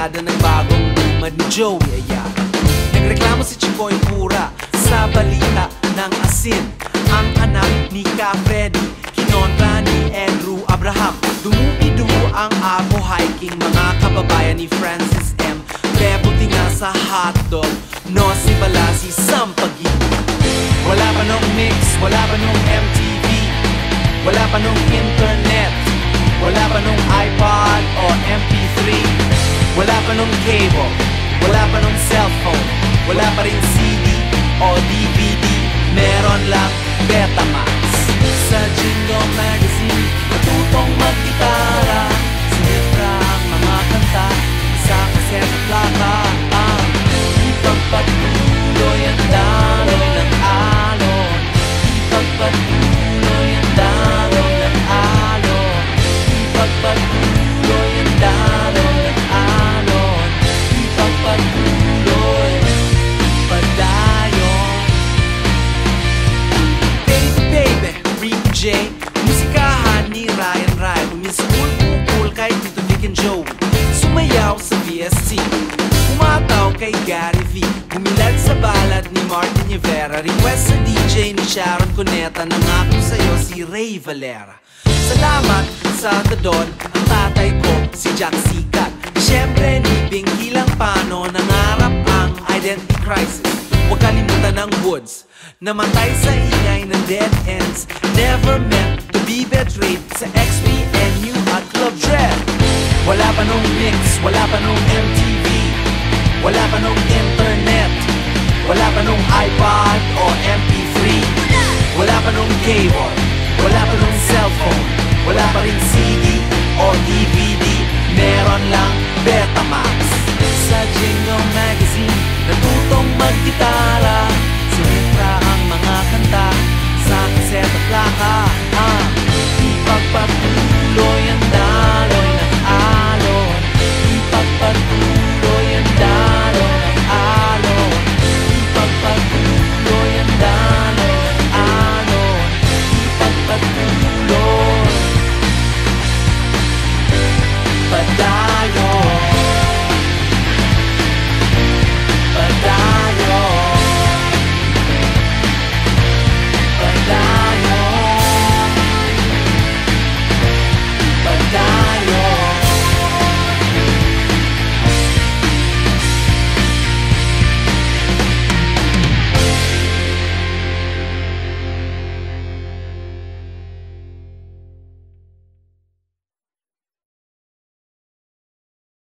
planada ng bagong lumad ni Joey Ayala. Nagreklamo si Chicoy Pura sa balita ng asin. Ang anak ni Ka Freddy kinontra ni Andrew Abraham. Dumubi-dumo ang abo hiking, mga kababayan ni Francis M. Bebote nga sa hotdog, no si Balasi Sampagi. Wala pa nung mix, wala pa nung MTV, wala pa nung internet, wala pa nung iPod o MP3, wala pa nung cable, wala pa nung cellphone, wala pa rin CD o DVD, meron lang Betamax. Sa Jingle Magazine, natutong mag-gitara, sinitra ang mga kanta sa kaset at plaka. Ang ipagpatuloy ang daloy ng alon, ipagpatuloy ang daloy ng alon, ipagpatuloy ang daloy ng alon, ipagpatuloy padayon. Baby, baby, Ricky J, musikahan ni Ryan Ryan, umiskul-kukul kay Tito Vic and Joey, sumayaw sa VSC, umataw kay Gary V, bumilad sa balad ni Martin Rivera, request sa DJ ni Sharon Cuneta, nangako sa'yo si Ray Valera. Salamat sa Tadon, ang tatay ko si Jack Sikat. Siyempre ni Binky Langpano, nangarap ang identity crisis. Huwag kalimutan ng Woods, namatay sa ingay ng dead ends, never meant to be betrayed sa XPNU at Club Dread. Wala pa nung mix, wala pa nung MTV, wala pa nung internet, wala pa nung iPod o MP3, wala pa nung cable, wala pa nung cellphone, wala pa rin CD o DVD,